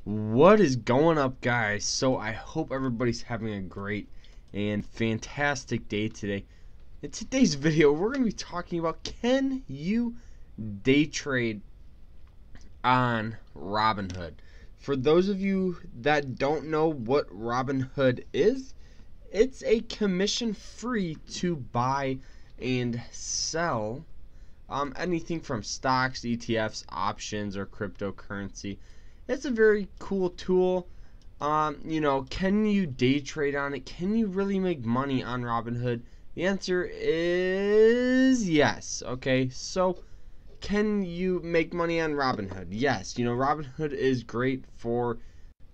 What is going up, guys? So I hope everybody's having a great and fantastic day today. In today's video, we're going to be talking about, can you day trade on Robinhood? For those of you that don't know what Robinhood is, it's a commission free to buy and sell anything from stocks, ETFs, options, or cryptocurrency. It's a very cool tool. Can you day trade on it? Can you really make money on Robinhood? The answer is yes. Okay, so can you make money on Robinhood? Yes. Robinhood is great for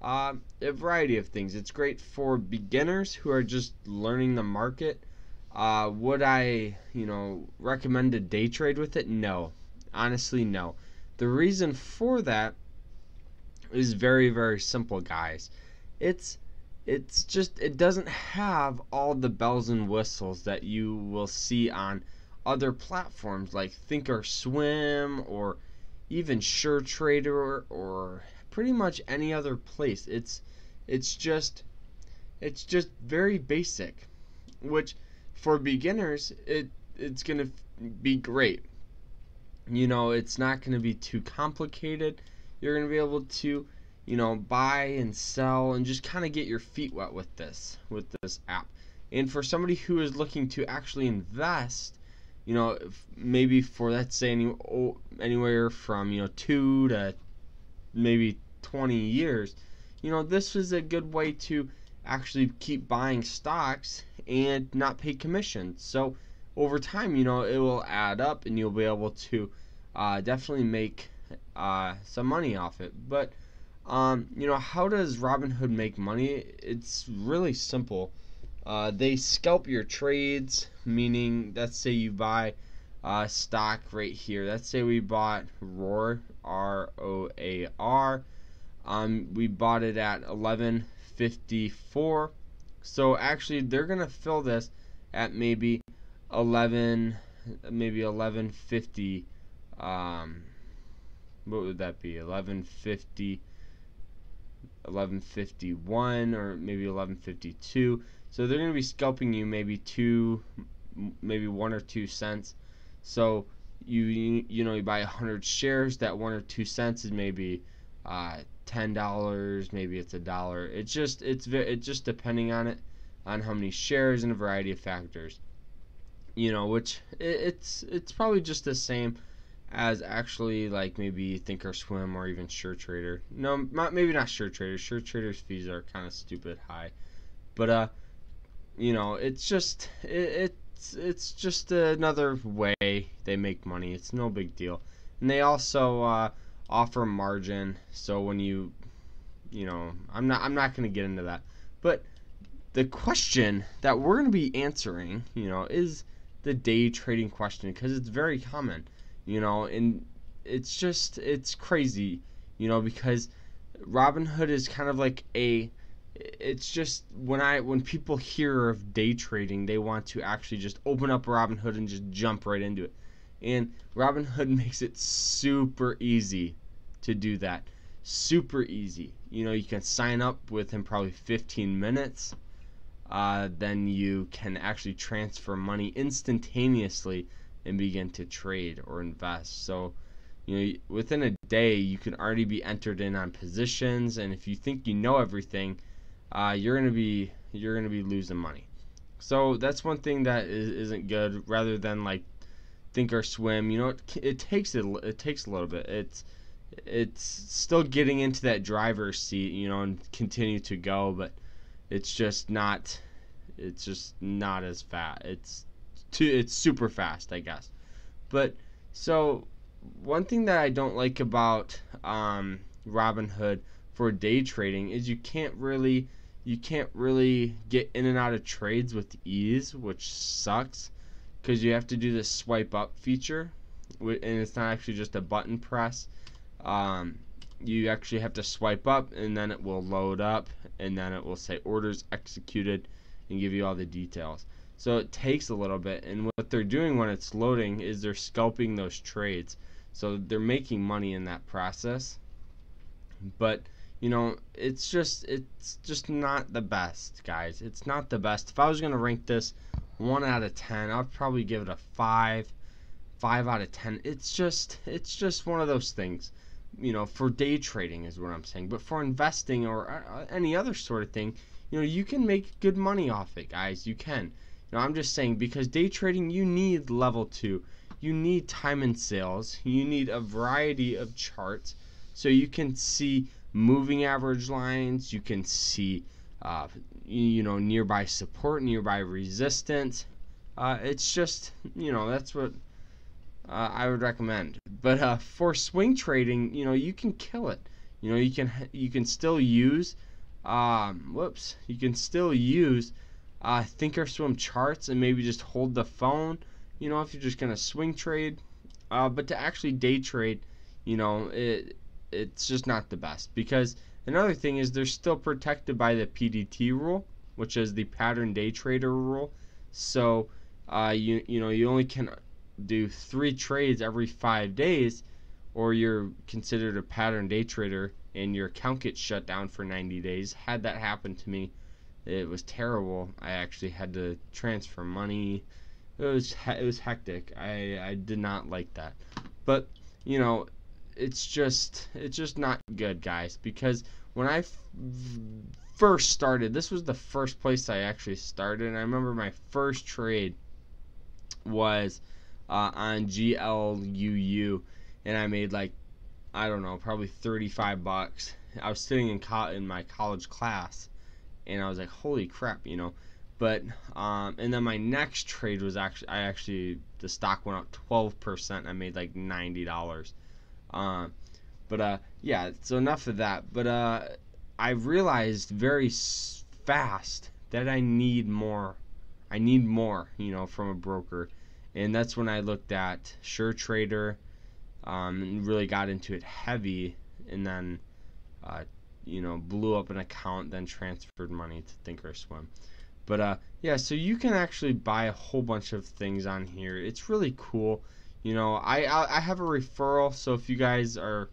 a variety of things. It's great for beginners who are just learning the market. Would I, recommend a day trade with it? No. Honestly, no. The reason for that is very, very simple, guys. It's just, it doesn't have all the bells and whistles that you will see on other platforms like Thinkorswim or even SureTrader or pretty much any other place. It's just very basic, which for beginners it's gonna be great. It's not gonna be too complicated. You're gonna be able to buy and sell and just kind of get your feet wet with this app. And for somebody who is looking to actually invest, maybe for, let's say, anywhere from 2 to maybe 20 years, this is a good way to actually keep buying stocks and not pay commission. So over time, it will add up and you'll be able to definitely make some money off it. But how does Robinhood make money? It's really simple. They scalp your trades, meaning, let's say you buy stock right here. Let's say we bought ROAR, ROAR. We bought it at 11.54. So actually, they're gonna fill this at maybe 11.50. What would that be? 11.51 or maybe 11.52. So they're going to be scalping you maybe 1 or 2 cents. So you buy 100 shares. That 1 or 2 cents is maybe $10. Maybe it's $1. It's just depending on how many shares and a variety of factors. Which it's probably just the same as actually like maybe Thinkorswim or even SureTrader. No, maybe not SureTrader. SureTrader's fees are kind of stupid high, but it's just another way they make money. It's no big deal, and they also offer margin. So when I'm not going to get into that, but the question that we're going to be answering, is the day trading question, because it's very common. And it's crazy, because Robinhood is kind of like it's just, when people hear of day trading, they want to actually just open up Robinhood and just jump right into it. And Robinhood makes it super easy to do that. Super easy. You can sign up within probably 15 minutes. Then you can actually transfer money instantaneously and begin to trade or invest. So, within a day, you can already be entered in on positions, and if you think you know everything, you're gonna be losing money. So that's one thing that isn't good. Rather than like Thinkorswim, it takes a little bit. It's still getting into that driver's seat, and continue to go, but it's just not as fast. It's super fast, I guess. But so one thing that I don't like about Robinhood for day trading is you can't really get in and out of trades with ease, which sucks, because you have to do this swipe up feature, and it's not actually just a button press. You actually have to swipe up, and then it will load up, and then it will say orders executed and give you all the details. So it takes a little bit, and what they're doing when it's loading is they're scalping those trades. So they're making money in that process. But it's just not the best, guys. It's not the best. If I was gonna rank this 1 out of 10, I'd probably give it a 5 out of 10. It's just one of those things, for day trading is what I'm saying. But for investing or any other sort of thing, you can make good money off it, guys. You can. I'm just saying, because day trading, you need level 2. You need time and sales. You need a variety of charts so you can see moving average lines. You can see nearby support, nearby resistance. It's just, that's what I would recommend. But for swing trading, you can kill it. You can still use you can still use thinkorswim charts and maybe just hold the phone, if you're just gonna swing trade. But to actually day trade, it's just not the best, because another thing is they're still protected by the PDT rule, which is the pattern day trader rule. So you only can do 3 trades every 5 days, or you're considered a pattern day trader and your account gets shut down for 90 days. Had that happen to me, it was terrible. I actually had to transfer money. It was hectic. I did not like that. But it's just not good, guys, because when I first started, this was the first place I actually started, and I remember my first trade was on GLUU, and I made I don't know, probably $35. I was sitting in my college class, and I was like, holy crap, But and then my next trade was actually the stock went up 12%. I made like $90. Yeah, so enough of that. But I realized very fast that I need more. I need more, from a broker, and that's when I looked at SureTrader, and really got into it heavy, and then blew up an account, then transferred money to thinkorswim. But yeah, so you can actually buy a whole bunch of things on here. It's really cool. I have a referral, so if you guys are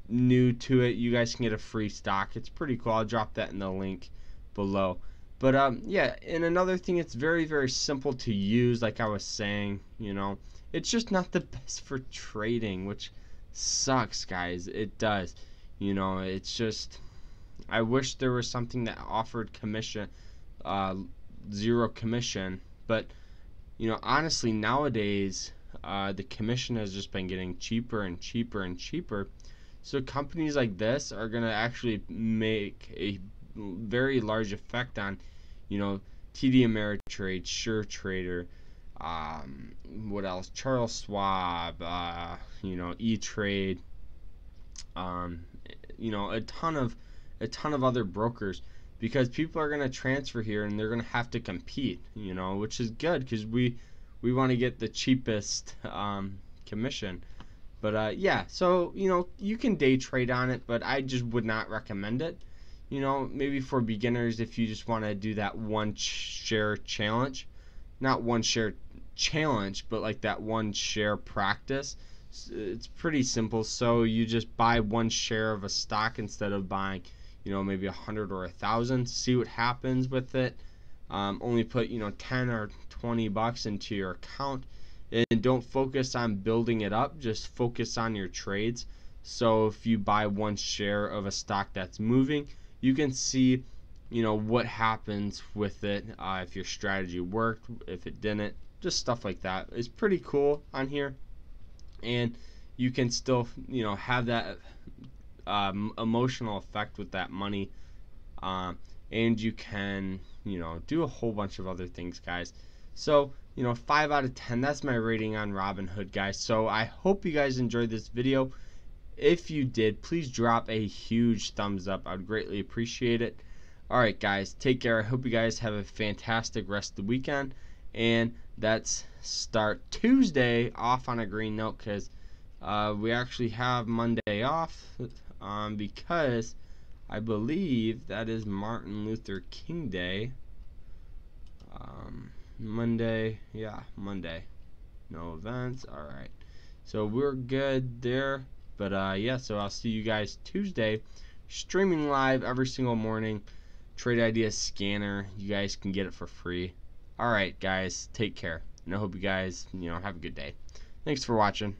new to it, you guys can get a free stock. It's pretty cool. I'll drop that in the link below. But yeah, and another thing, it's very, very simple to use, like I was saying. It's just not the best for trading, which sucks, guys. It does. It's just, I wish there was something that offered commission, 0 commission. But honestly, nowadays the commission has just been getting cheaper and cheaper and cheaper. So companies like this are gonna actually make a very large effect on, TD Ameritrade, SureTrader, what else? Charles Schwab, E-Trade, a ton of other brokers, because people are going to transfer here and they're going to have to compete, which is good, because we want to get the cheapest commission. But yeah, so you can day trade on it, but I just would not recommend it. Maybe for beginners, if you just want to do that 1 share challenge, not 1 share challenge, but like that 1 share practice. It's pretty simple. So you just buy 1 share of a stock instead of buying maybe 100 or 1,000. See what happens with it. Only put 10 or 20 bucks into your account, and don't focus on building it up. Just focus on your trades. So if you buy 1 share of a stock that's moving, you can see what happens with it, if your strategy worked, if it didn't, just stuff like that. It's pretty cool on here, and you can still have that emotional effect with that money, and you can do a whole bunch of other things, guys. So 5 out of 10, that's my rating on Robinhood, guys. So I hope you guys enjoyed this video. If you did, please drop a huge thumbs up. I would greatly appreciate it. Alright, guys, take care. I hope you guys have a fantastic rest of the weekend, and let's start Tuesday off on a green note, because we actually have Monday off, because I believe that is Martin Luther King Day. Monday, yeah, Monday. No events. Alright, so we're good there. But yeah, so I'll see you guys Tuesday streaming live every single morning. Trade Idea Scanner. You guys can get it for free. Alright, guys. Take care. And I hope you guys, have a good day. Thanks for watching.